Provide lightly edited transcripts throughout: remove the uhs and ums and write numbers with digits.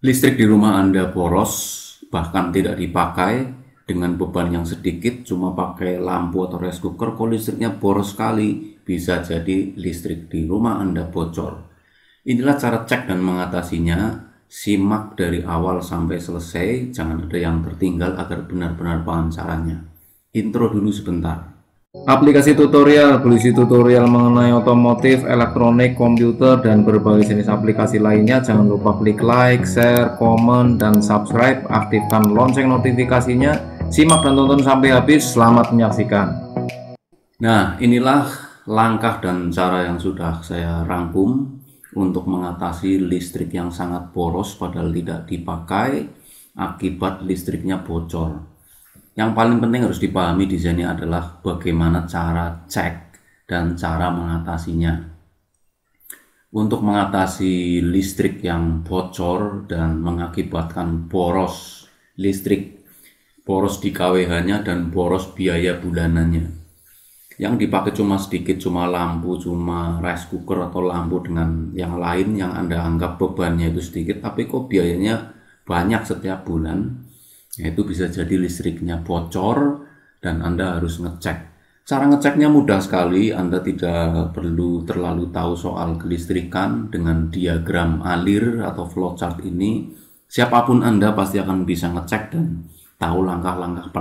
Listrik di rumah Anda boros, bahkan tidak dipakai, dengan beban yang sedikit, cuma pakai lampu atau rice cooker, kok listriknya boros sekali. Bisa jadi listrik di rumah Anda bocor. Inilah cara cek dan mengatasinya. Simak dari awal sampai selesai, jangan ada yang tertinggal agar benar-benar paham caranya. Intro dulu sebentar. Aplikasi tutorial berisi tutorial mengenai otomotif, elektronik, komputer, dan berbagai jenis aplikasi lainnya. Jangan lupa klik like, share, komen, dan subscribe. Aktifkan lonceng notifikasinya. Simak dan tonton sampai habis. Selamat menyaksikan. Nah, inilah langkah dan cara yang sudah saya rangkum untuk mengatasi listrik yang sangat boros padahal tidak dipakai akibat listriknya bocor. Yang paling penting harus dipahami di sini adalah bagaimana cara cek dan cara mengatasinya. Untuk mengatasi listrik yang bocor dan mengakibatkan boros listrik, boros di KWH-nya dan boros biaya bulanannya. Yang dipakai cuma sedikit, cuma lampu, cuma rice cooker atau lampu dengan yang lain yang Anda anggap bebannya itu sedikit, tapi kok biayanya banyak setiap bulan. Itu bisa jadi listriknya bocor dan Anda harus ngecek. Cara ngeceknya mudah sekali, Anda tidak perlu terlalu tahu soal kelistrikan. Dengan diagram alir atau flowchart ini, siapapun Anda pasti akan bisa ngecek dan tahu langkah-langkah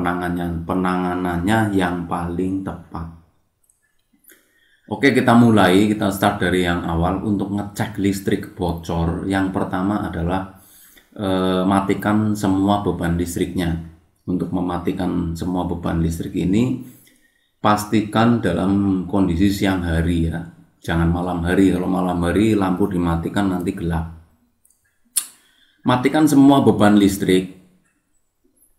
penanganannya yang paling tepat. Oke, kita mulai, kita start dari yang awal. Untuk ngecek listrik bocor, yang pertama adalah matikan semua beban listriknya. Untuk mematikan semua beban listrik ini, pastikan dalam kondisi siang hari ya, jangan malam hari. Kalau malam hari lampu dimatikan nanti gelap. Matikan semua beban listrik.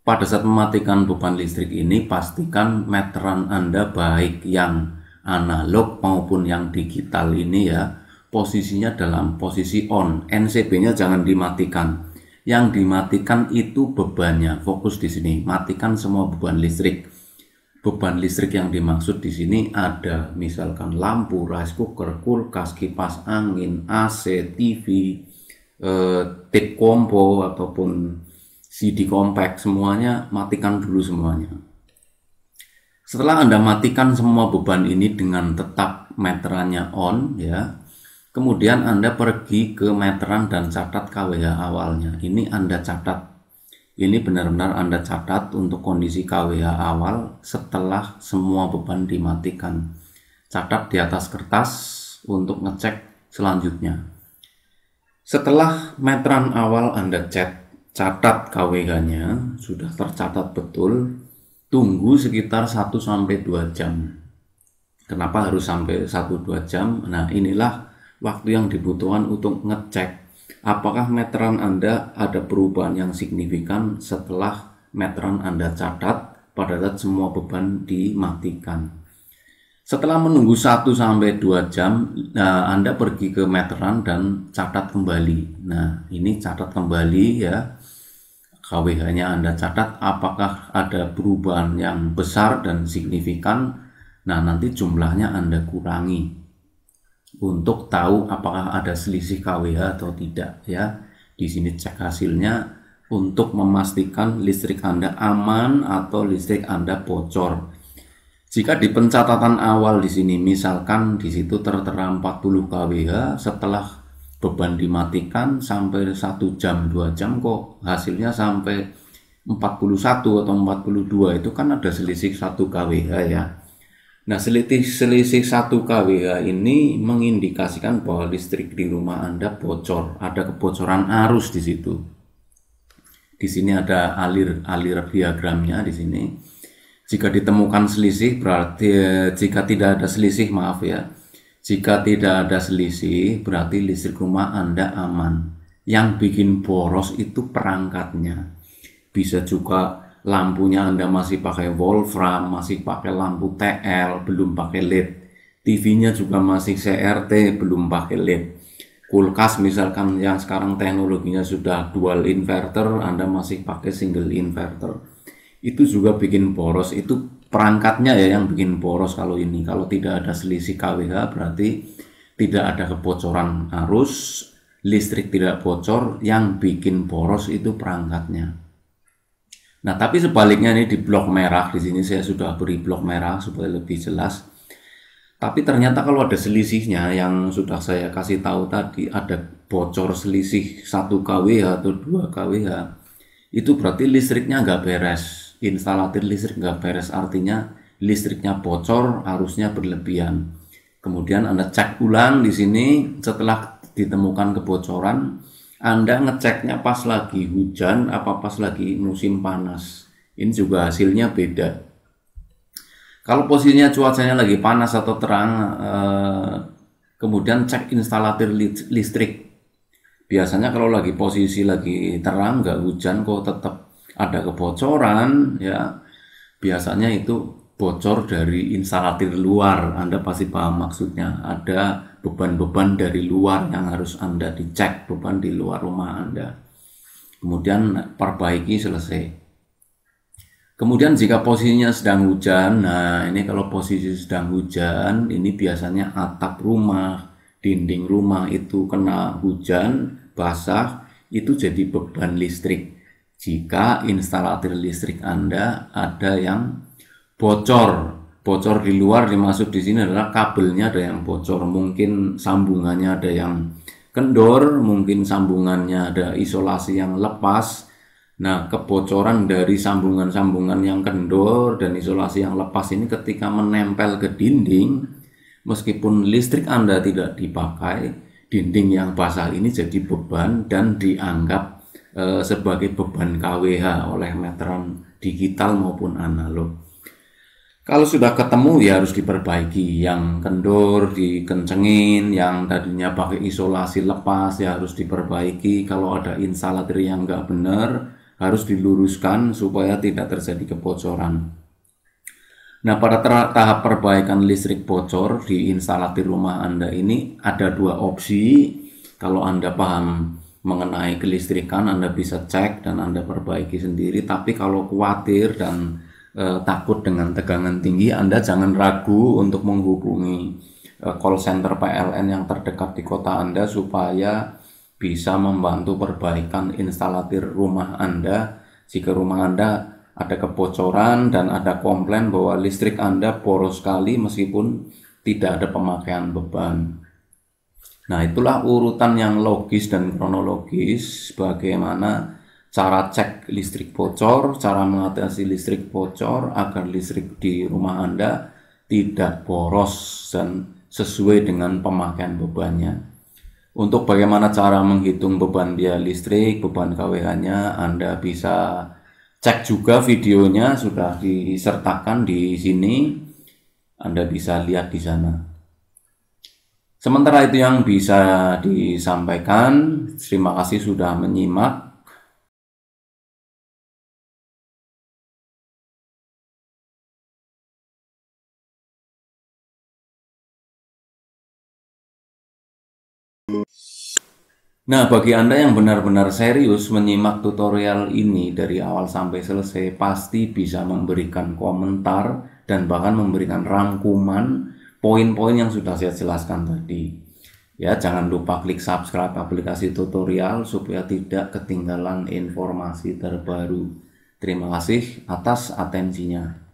Pada saat mematikan beban listrik ini, pastikan meteran Anda baik yang analog maupun yang digital ini ya, posisinya dalam posisi on. NCB-nya jangan dimatikan. Yang dimatikan itu bebannya. Fokus di sini, matikan semua beban listrik. Beban listrik yang dimaksud di sini ada misalkan lampu, rice cooker, kulkas, kipas angin, AC, TV, tape combo ataupun CD compact, semuanya matikan dulu semuanya. Setelah Anda matikan semua beban ini dengan tetap meterannya on ya, kemudian Anda pergi ke meteran dan catat KWH awalnya. Ini Anda catat. Ini benar-benar Anda catat untuk kondisi KWH awal setelah semua beban dimatikan. Catat di atas kertas untuk ngecek selanjutnya. Setelah meteran awal Anda catat KWH-nya, sudah tercatat betul, tunggu sekitar 1-2 jam. Kenapa harus sampai 1-2 jam? Nah, inilah waktu yang dibutuhkan untuk ngecek apakah meteran Anda ada perubahan yang signifikan setelah meteran Anda catat pada saat semua beban dimatikan. Setelah menunggu 1-2 jam, Anda pergi ke meteran dan catat kembali. Nah, ini catat kembali ya, KWH-nya Anda catat apakah ada perubahan yang besar dan signifikan. Nah, nanti jumlahnya Anda kurangi untuk tahu apakah ada selisih KWH atau tidak ya. Di sini cek hasilnya untuk memastikan listrik Anda aman atau listrik Anda bocor. Jika di pencatatan awal di sini misalkan di situ tertera 40 KWH, setelah beban dimatikan sampai 1 jam 2 jam kok hasilnya sampai 41 atau 42, itu kan ada selisih 1 KWH ya. Nah, selisih 1 KWH ini mengindikasikan bahwa listrik di rumah Anda bocor, ada kebocoran arus di situ. Di sini ada alir diagramnya di sini. Jika ditemukan selisih berarti jika tidak ada selisih, maaf ya. Jika tidak ada selisih berarti listrik rumah Anda aman. Yang bikin boros itu perangkatnya. Bisa juga lampunya Anda masih pakai Wolfram, masih pakai lampu TL, belum pakai LED. TV-nya juga masih CRT, belum pakai LED. Kulkas misalkan yang sekarang teknologinya sudah dual inverter, Anda masih pakai single inverter. Itu juga bikin boros. Itu perangkatnya ya yang bikin boros kalau ini. Kalau tidak ada selisih KWH berarti tidak ada kebocoran arus, listrik tidak bocor, yang bikin boros itu perangkatnya. Nah, tapi sebaliknya nih di blok merah, di sini saya sudah beri blok merah supaya lebih jelas. Tapi ternyata kalau ada selisihnya yang sudah saya kasih tahu tadi, ada bocor selisih 1 kWh atau 2 kWh, itu berarti listriknya nggak beres, instalatir listrik nggak beres, artinya listriknya bocor, arusnya berlebihan. Kemudian Anda cek ulang di sini setelah ditemukan kebocoran, Anda ngeceknya pas lagi hujan apa pas lagi musim panas. Ini juga hasilnya beda. Kalau posisinya cuacanya lagi panas atau terang, kemudian cek instalatir listrik. Biasanya kalau lagi posisi lagi terang, nggak hujan kok tetap ada kebocoran, ya biasanya itu bocor dari instalatir luar. Anda pasti paham maksudnya. Ada beban-beban dari luar yang harus Anda dicek, beban di luar rumah Anda. Kemudian perbaiki, selesai. Kemudian jika posisinya sedang hujan, nah ini kalau posisi sedang hujan, ini biasanya atap rumah, dinding rumah itu kena hujan, basah, itu jadi beban listrik. Jika instalatir listrik Anda ada yang bocor di luar, dimaksud di sini adalah kabelnya ada yang bocor, mungkin sambungannya ada yang kendor, mungkin sambungannya ada isolasi yang lepas. Nah, kebocoran dari sambungan-sambungan yang kendor dan isolasi yang lepas ini ketika menempel ke dinding, meskipun listrik Anda tidak dipakai, dinding yang basah ini jadi beban dan dianggap sebagai beban kWh oleh meteran digital maupun analog. Kalau sudah ketemu ya harus diperbaiki, yang kendor dikencengin, yang tadinya pakai isolasi lepas ya harus diperbaiki. Kalau ada instalator yang nggak benar harus diluruskan supaya tidak terjadi kebocoran. Nah, pada tahap perbaikan listrik bocor di instalator rumah Anda ini ada 2 opsi. Kalau Anda paham mengenai kelistrikan, Anda bisa cek dan Anda perbaiki sendiri. Tapi kalau khawatir dan takut dengan tegangan tinggi, Anda jangan ragu untuk menghubungi call center PLN yang terdekat di kota Anda supaya bisa membantu perbaikan instalatir rumah Anda. Jika rumah Anda ada kebocoran dan ada komplain bahwa listrik Anda boros sekali meskipun tidak ada pemakaian beban. Nah, itulah urutan yang logis dan kronologis bagaimana cara cek listrik bocor, cara mengatasi listrik bocor agar listrik di rumah Anda tidak boros dan sesuai dengan pemakaian bebannya. Untuk bagaimana cara menghitung beban biaya listrik, beban kWh-nya, Anda bisa cek juga videonya, sudah disertakan di sini. Anda bisa lihat di sana. Sementara itu yang bisa disampaikan. Terima kasih sudah menyimak. Nah, bagi Anda yang benar-benar serius menyimak tutorial ini dari awal sampai selesai, pasti bisa memberikan komentar dan bahkan memberikan rangkuman poin-poin yang sudah saya jelaskan tadi. Ya, jangan lupa klik subscribe aplikasi tutorial supaya tidak ketinggalan informasi terbaru. Terima kasih atas atensinya.